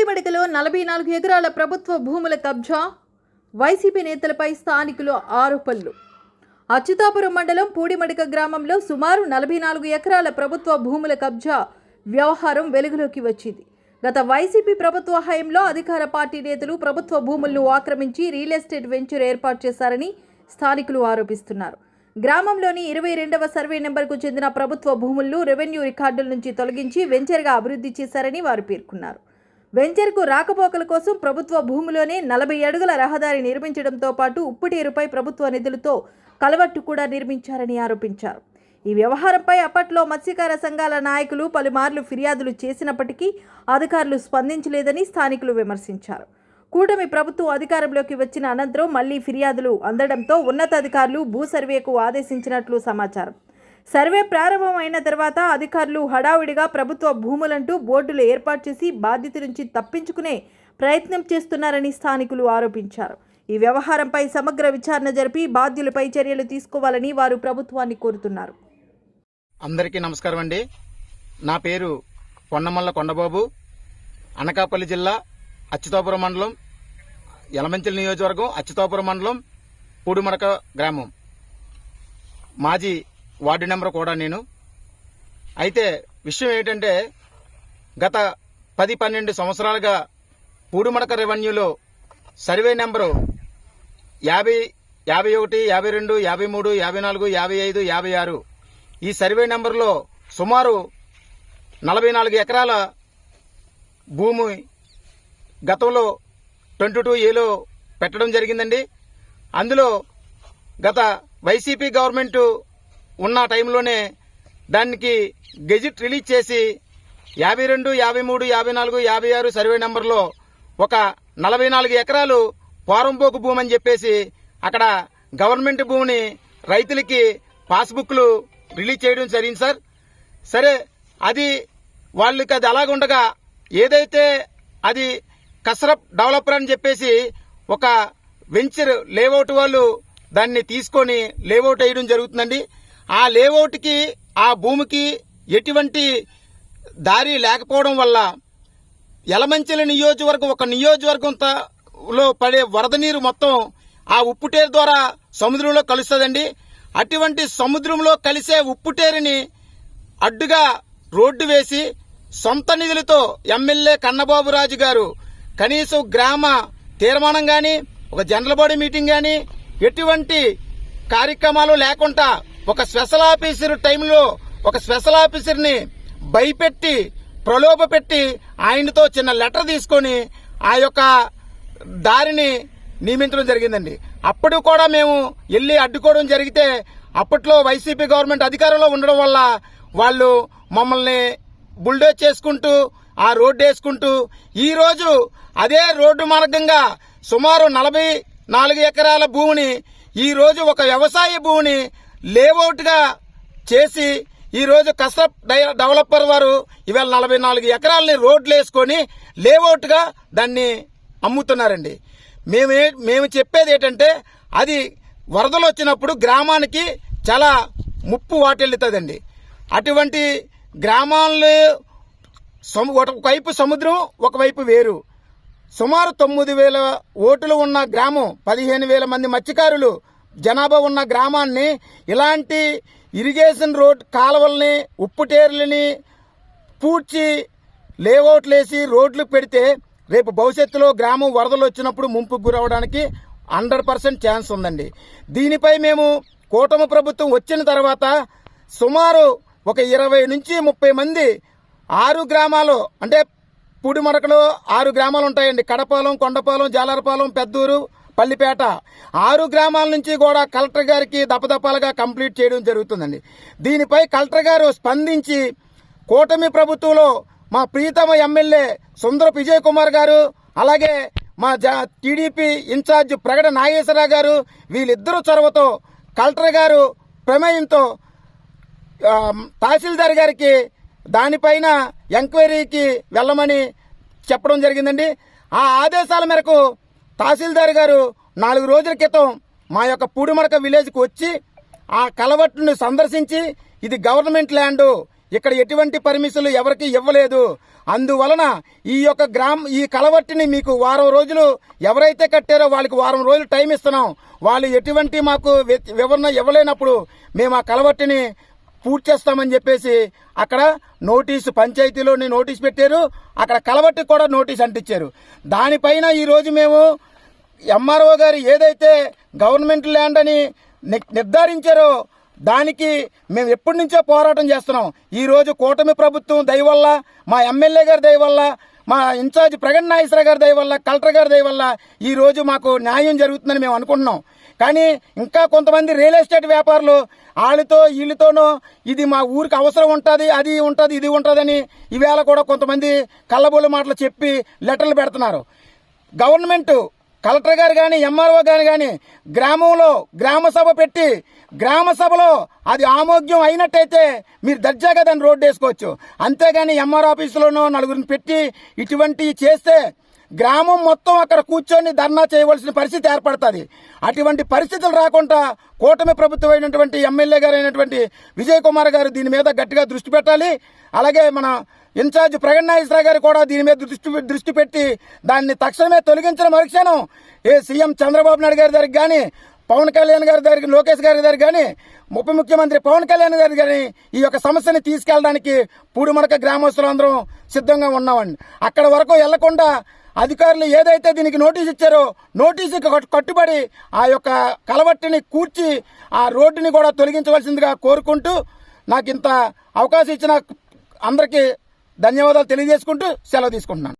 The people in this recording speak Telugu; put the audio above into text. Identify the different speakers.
Speaker 1: పూడిమడికలో 44 ఎకరాల ప్రభుత్వ భూముల కబ్జా, వైసీపీ నేతలపై స్థానికులు ఆరోపణలు. అచ్యుతాపురం మండలం పూడిమడిక గ్రామంలో సుమారు 44 ఎకరాల ప్రభుత్వ భూముల కబ్జా వ్యవహారం వెలుగులోకి వచ్చింది. గత వైసీపీ ప్రభుత్వ హయాంలో అధికార పార్టీ నేతలు ప్రభుత్వ భూములను ఆక్రమించి రియల్ ఎస్టేట్ వెంచర్ ఏర్పాటు చేశారని స్థానికులు ఆరోపిస్తున్నారు. గ్రామంలోని 22వ సర్వే నెంబర్కు చెందిన ప్రభుత్వ భూములను రెవెన్యూ రికార్డుల నుంచి తొలగించి వెంచర్గా అభివృద్ధి చేశారని వారు పేర్కొన్నారు. వెంచర్కు రాకపోకల కోసం ప్రభుత్వ భూమిలోనే 40 అడుగుల రహదారి నిర్మించడంతో పాటు ఉప్పుటేరుపై ప్రభుత్వ నిధులతో కలవట్టు కూడా నిర్మించారని ఆరోపించారు. ఈ వ్యవహారంపై అప్పట్లో మత్స్యకార సంఘాల నాయకులు పలుమార్లు ఫిర్యాదులు చేసినప్పటికీ అధికారులు స్పందించలేదని స్థానికులు విమర్శించారు. కూటమి ప్రభుత్వం అధికారంలోకి వచ్చిన అనంతరం మళ్లీ ఫిర్యాదులు అందడంతో ఉన్నతాధికారులు భూ సర్వేకు ఆదేశించినట్లు సమాచారం. సర్వే ప్రారంభమైన తర్వాత అధికారులు హడావుడిగా ప్రభుత్వ భూములంటూ బోర్డులు ఏర్పాటు చేసి బాధ్యత నుంచి తప్పించుకునే ప్రయత్నం చేస్తున్నారని స్థానికులు ఆరోపించారు. ఈ వ్యవహారంపై సమగ్ర విచారణ జరిపి బాధ్యులపై చర్యలు తీసుకోవాలని వారు ప్రభుత్వాన్ని కోరుతున్నారు.
Speaker 2: అందరికీ నమస్కారం అండి. నా పేరు కొండమల్ల కొండబాబు. అనకాపల్లి జిల్లా అచ్యుతాపురం మండలం, యలమంచిలి నియోజకవర్గం, అచ్యుతాపురం మండలం, పూడిమడక గ్రామం, మాజీ వార్డు నెంబర్ కూడా నేను. అయితే విషయం ఏంటంటే, గత 10-12 సంవత్సరాలుగా పూడిమడక రెవెన్యూలో సర్వే నెంబరు 50, 51, 52, 53, 54, 55, 56 ఈ సర్వే నెంబర్లో సుమారు 44 ఎకరాల భూమి గతంలో 22A పెట్టడం జరిగిందండి. అందులో గత వైసీపీ గవర్నమెంట్ ఉన్న టైంలోనే దానికి గెజిట్ రిలీజ్ చేసి 52, 53, 54, 56 సర్వే నెంబర్లో ఒక 44 ఎకరాలు పోరంపోకు భూమి అని చెప్పేసి అక్కడ గవర్నమెంట్ భూమిని రైతులకి పాస్బుక్లు రిలీజ్ చేయడం జరిగింది సార్. సరే, అది వాళ్ళకి అది అలాగుండగా ఏదైతే అది కసరప్ డెవలపర్ అని చెప్పేసి ఒక వెంచర్ లేఅవుట్ వాళ్ళు దాన్ని తీసుకొని లేఅవుట్ వేయడం జరుగుతుందండి. ఆ లేఅవుట్కి ఆ భూమికి ఎటువంటి దారి లేకపోవడం వల్ల యలమంచిలి నియోజకవర్గం ఒక నియోజకవర్గంలో పడే వరద నీరు మొత్తం ఆ ఉప్పుటేరు ద్వారా సముద్రంలో కలుస్తుందండి. అటువంటి సముద్రంలో కలిసే ఉప్పుటేరుని అడ్డుగా రోడ్డు వేసి సొంత నిధులతో ఎమ్మెల్యే కన్నబాబురాజు గారు కనీసం గ్రామ తీర్మానం గాని, ఒక జనరల్ బాడీ మీటింగ్ గాని, ఎటువంటి కార్యక్రమాలు లేకుండా ఒక స్పెషల్ ఆఫీసర్ టైంలో ఒక స్పెషల్ ఆఫీసర్ని భయపెట్టి ప్రలోభ పెట్టి ఆయనతో చిన్న లెటర్ తీసుకొని ఆ యొక్క దారిని నియమించడం జరిగిందండి. అప్పుడు కూడా మేము వెళ్లి అడ్డుకోవడం జరిగితే అప్పట్లో వైసీపీ గవర్నమెంట్ అధికారంలో ఉండడం వల్ల వాళ్ళు మమ్మల్ని బుల్డోజ్ చేసుకుంటూ ఆ రోడ్డు వేసుకుంటూ ఈ రోజు అదే రోడ్డు మార్గంగా సుమారు 44 ఎకరాల భూమిని ఈ రోజు ఒక వ్యవసాయ భూమిని లేఅవుట్ గా చేసి ఈ రోజు కసరప్ డెవలపర్ వారు ఇవాళ 44 ఎకరాలని రోడ్లు వేసుకొని లేఅవుట్ గా దాన్ని అమ్ముతున్నారండి. మేము చెప్పేది ఏంటంటే, అది వరదలు వచ్చినప్పుడు గ్రామానికి చాలా ముప్పు వాటిల్లుతుందండి. అటువంటి గ్రామాల్లో ఒకవైపు సముద్రం, ఒకవైపు వేరు. సుమారు 9,000 ఓటులు ఉన్న గ్రామం, 15,000 మంది మత్స్యకారులు జనాభా ఉన్న గ్రామాన్ని ఇలాంటి ఇరిగేషన్ రోడ్ కాలువల్ని, ఉప్పుటేర్లని పూడ్చి లేఅవుట్లు వేసి రోడ్లు పెడితే రేపు భవిష్యత్తులో గ్రామం వరదలు వచ్చినప్పుడు ముంపుకు గురవడానికి 100% ఛాన్స్ ఉందండి. దీనిపై మేము కూటమి ప్రభుత్వం వచ్చిన తర్వాత సుమారు ఒక 20 నుంచి 30 మంది 6 గ్రామాలు, అంటే పూడిమడకలో 6 గ్రామాలు ఉంటాయండి. కడపాలెం, కొండపాలెం, జాలరపాలెం, పెద్దూరు, పల్లిపేట 6 గ్రామాల నుంచి కూడా కలెక్టర్ గారికి దపదపాలుగా కంప్లీట్ చేయడం జరుగుతుందండి. దీనిపై కలెక్టర్ గారు స్పందించి కూటమి ప్రభుత్వంలో మా ప్రీతమ ఎమ్మెల్యే సుందరపు విజయ్ కుమార్ గారు, అలాగే మా టీడీపీ ఇన్ఛార్జ్ ప్రగడ నాగేశ్వరరావు గారు, వీళ్ళిద్దరూ చొరవతో కలెక్టర్ గారు ప్రమేయంతో తహసీల్దార్ గారికి దానిపైన ఎంక్వైరీకి వెళ్ళమని చెప్పడం జరిగిందండి. ఆ ఆదేశాల మేరకు తహసీల్దార్ గారు 4 రోజుల క్రితం మా యొక్క పూడిమడక విలేజ్కి వచ్చి ఆ కలవట్టును సందర్శించి ఇది గవర్నమెంట్ ల్యాండ్, ఇక్కడ ఎటువంటి పర్మిషన్లు ఎవరికి ఇవ్వలేదు. అందువలన ఈ కలవట్టిని మీకు వారం రోజులు ఎవరైతే కట్టారో వాళ్ళకి వారం రోజులు టైం ఇస్తున్నాం. వాళ్ళు ఎటువంటి మాకు వివరణ ఇవ్వలేనప్పుడు మేము ఆ కలవట్టిని పూర్తి చేస్తామని చెప్పేసి అక్కడ పంచాయతీలోని నోటీసు పెట్టారు. అక్కడ కలవట్టికి కూడా నోటీస్ అంటించారు. దానిపైన ఈరోజు మేము ఎంఆర్ఓ గారు ఏదైతే గవర్నమెంట్ ల్యాండ్ అని నిర్ధారించారో దానికి మేము ఎప్పటి నుంచో పోరాటం చేస్తున్నాం. ఈ రోజు కూటమి ప్రభుత్వం దయ వల్ల, మా ఎమ్మెల్యే గారి దయ వల్ల, మా ఇన్ఛార్జ్ ప్రగణ్ నాగేశ్వర గారి దయ వల్ల, కలెక్టర్ గారి దయ వల్ల ఈ రోజు మాకు న్యాయం జరుగుతుందని మేము అనుకుంటున్నాం. కానీ ఇంకా కొంతమంది రియల్ ఎస్టేట్ వ్యాపారులు వీళ్ళతోనో ఇది మా ఊరికి అవసరం ఉంటుంది, అది ఉంటుంది, ఇది ఉంటుందని ఈవేళ కూడా కొంతమంది కళ్ళబొల్లు మాటలు చెప్పి లెటర్లు పెడుతున్నారు. గవర్నమెంట్ కలెక్టర్ గారు కానీ ఎంఆర్ఓ గారు కానీ గ్రామంలో గ్రామ సభ పెట్టి గ్రామ సభలో అది ఆమోగ్యం అయినట్టయితే మీరు దర్జాగా దాన్ని రోడ్డు వేసుకోవచ్చు. అంతేగాని ఎంఆర్ ఆఫీసులోనో నలుగురిని పెట్టి ఇటువంటివి చేస్తే గ్రామం మొత్తం అక్కడ కూర్చొని ధర్నా చేయవలసిన పరిస్థితి ఏర్పడుతుంది. అటువంటి పరిస్థితులు రాకుండా కూటమి ప్రభుత్వం అయినటువంటి ఎమ్మెల్యే గారు అయినటువంటి విజయ్ కుమార్ గారు దీని మీద గట్టిగా దృష్టి పెట్టాలి. అలాగే మన ఇన్ఛార్జ్ ప్రగణ్ నాగేశ్వర గారు కూడా దీని మీద దృష్టి పెట్టి దాన్ని తక్షణమే తొలగించిన మరుక్షణం సీఎం చంద్రబాబు నాయుడు గారి దగ్గరికి కానీ, పవన్ కళ్యాణ్ గారి దగ్గరికి, లోకేష్ గారి దగ్గరికి కానీ, ఉప ముఖ్యమంత్రి పవన్ కళ్యాణ్ గారి కానీ ఈ యొక్క సమస్యని తీసుకెళ్ళడానికి పూడిమడక గ్రామస్తులందరం సిద్ధంగా ఉన్నామండి. అక్కడ వరకు వెళ్లకుండా అధికారులు ఏదైతే దీనికి నోటీస్ ఇచ్చారో నోటీసుకి కట్టుబడి ఆ యొక్క కలవట్టిని కూర్చి ఆ రోడ్డుని కూడా తొలగించవలసిందిగా కోరుకుంటూ నాకు ఇంత అవకాశం ఇచ్చిన అందరికీ ధన్యవాదాలు తెలియజేసుకుంటూ సెలవు తీసుకుంటున్నాను.